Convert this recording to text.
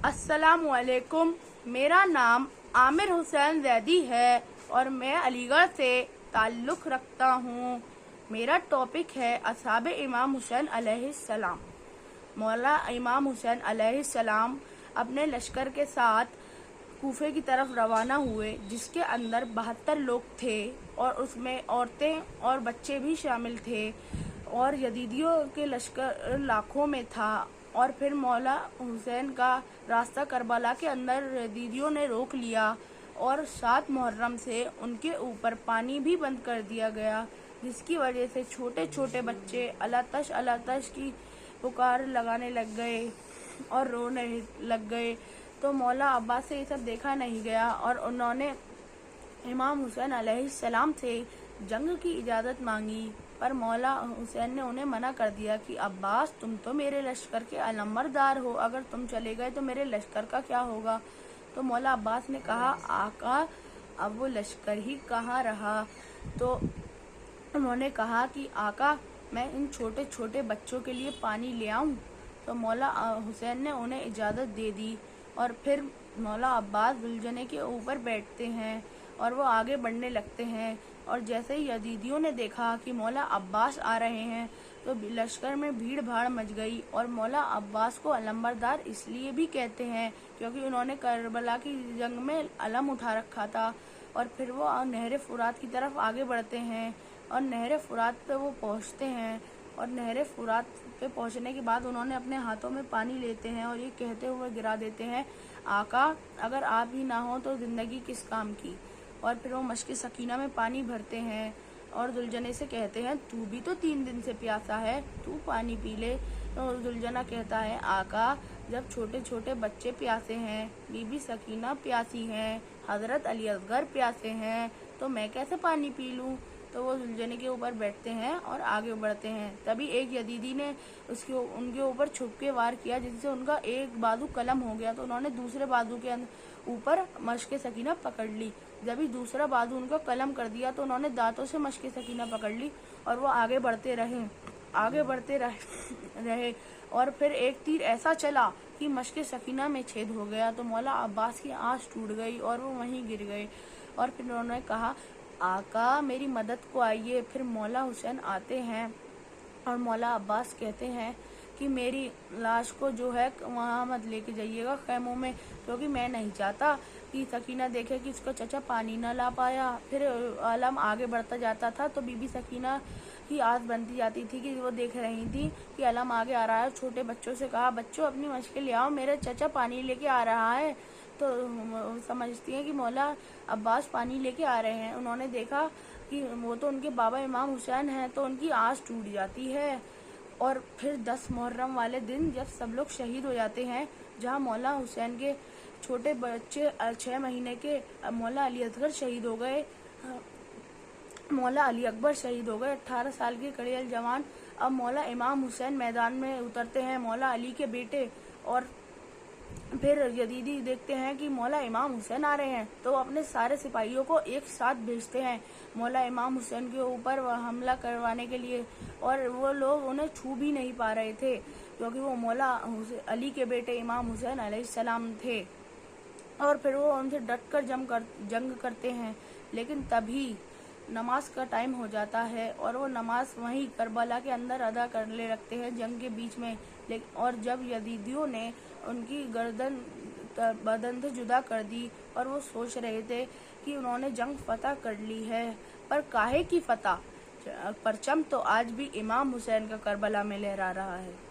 अस्सलामुअलैकुम। मेरा नाम आमिर हुसैन जैदी है और मैं अलीगढ़ से ताल्लुक़ रखता हूँ। मेरा टॉपिक है असहाब इमाम हुसैन अलैहिस्सलाम। मौला इमाम हुसैन अलैहिस्सलाम अपने लश्कर के साथ कूफे की तरफ रवाना हुए, जिसके अंदर 72 लोग थे और उसमें औरतें और बच्चे भी शामिल थे, और यजीदियों के लश्कर लाखों में था। और फिर मौला हुसैन का रास्ता करबला के अंदर यजीदियों ने रोक लिया और 7 मुहर्रम से उनके ऊपर पानी भी बंद कर दिया गया, जिसकी वजह से छोटे छोटे बच्चे अल्लाह तश की पुकार लगाने लग गए और रोने लग गए। तो मौला अब्बास से ये सब देखा नहीं गया और उन्होंने इमाम हुसैन अलैहिस्सलाम से जंग की इजाज़त मांगी, पर मौला हुसैन ने उन्हें मना कर दिया कि अब्बास, तुम तो मेरे लश्कर के अलमबरदार हो, अगर तुम चले गए तो मेरे लश्कर का क्या होगा। तो मौला अब्बास ने कहा, आका, अब वो लश्कर ही कहाँ रहा। तो उन्होंने कहा कि आका, मैं इन छोटे छोटे बच्चों के लिए पानी ले आऊं। तो मौला हुसैन ने उन्हें इजाज़त दे दी और फिर मौला अब्बास दुलजने के ऊपर बैठते हैं और वो आगे बढ़ने लगते हैं। और जैसे ही यजीदियों ने देखा कि मौला अब्बास आ रहे हैं तो लश्कर में भीड़ भाड़ मच गई। और मौला अब्बास को अलमबरदार इसलिए भी कहते हैं क्योंकि उन्होंने करबला की जंग में अलम उठा रखा था। और फिर वो नहर फुरात की तरफ आगे बढ़ते हैं और नहर फुरात पे वो पहुंचते हैं। और नहर फुरात पे पहुंचने के बाद उन्होंने अपने हाथों में पानी लेते हैं और ये कहते हुए गिरा देते हैं, आका, अगर आप ही ना हो तो ज़िंदगी किस काम की। और फिर वो मश्क सकीना में पानी भरते हैं और दुलजने से कहते हैं, तू भी तो 3 दिन से प्यासा है, तू पानी पी ले। तो दुलजना कहता है, आका, जब छोटे छोटे बच्चे प्यासे हैं, बीबी सकीना प्यासी हैं, हज़रत अली असगर प्यासे हैं, तो मैं कैसे पानी पी लूँ। तो वो दुलजने के ऊपर बैठते हैं और आगे बढ़ते हैं। तभी एक यजीदी ने उनके ऊपर छुप के वार किया, जिससे उनका एक बाजू कलम हो गया। तो उन्होंने दूसरे बाजू के ऊपर मश्क सकीना पकड़ ली। जब ही दूसरा बाजू उनका कलम कर दिया तो उन्होंने दांतों से मश्क सकीना पकड़ ली और वो आगे बढ़ते रहे। और फिर एक तीर ऐसा चला कि मश्क सकीना में छेद हो गया। तो मौला अब्बास की आँख टूट गई और वो वहीं गिर गए। और फिर उन्होंने कहा, आका, मेरी मदद को आइए। फिर मौला हुसैन आते हैं और मौला अब्बास कहते हैं कि मेरी लाश को जो है वहाँ मत लेके जाइएगा खैमों में, क्योंकि मैं नहीं चाहता कि सकीना देखे कि उसका चचा पानी ना ला पाया। फिर आलम आगे बढ़ता जाता था तो बीबी सकीना की आस बनती जाती थी कि वो देख रही थी कि आलम आगे आ रहा है। छोटे बच्चों से कहा, बच्चों, अपनी मश्कें ले आओ, मेरे चचा पानी लेके आ रहा है। तो समझती हैं कि मौला अब्बास पानी लेके आ रहे हैं। उन्होंने देखा कि वो तो उनके बाबा इमाम हुसैन हैं, तो उनकी आस टूट जाती है। और फिर 10 मुहर्रम वाले दिन जब सब लोग शहीद हो जाते हैं, जहाँ मौला हुसैन के छोटे बच्चे 6 महीने के मौला अली असगर शहीद हो गए, मौला अली अकबर शहीद हो गए, 18 साल के कड़ियल जवान। अब मौला इमाम हुसैन मैदान में उतरते हैं, मौला अली के बेटे। और फिर यजीदी देखते हैं कि मौला इमाम हुसैन आ रहे हैं तो अपने सारे सिपाहियों को एक साथ भेजते हैं मौला इमाम हुसैन के ऊपर हमला करवाने के लिए। और वो लोग उन्हें छू भी नहीं पा रहे थे क्योंकि वो मौला अली के बेटे इमाम हुसैन अलैहिस्सलाम थे। और फिर वो उनसे डट कर जंग करते हैं, लेकिन तभी नमाज का टाइम हो जाता है और वो नमाज वहीं करबला के अंदर अदा करने लगते हैं जंग के बीच में। और जब यजीदियों ने उनकी गर्दन बदन से जुदा कर दी और वो सोच रहे थे कि उन्होंने जंग फतह कर ली है, पर काहे की फतह, परचम तो आज भी इमाम हुसैन का करबला में लहरा रहा है।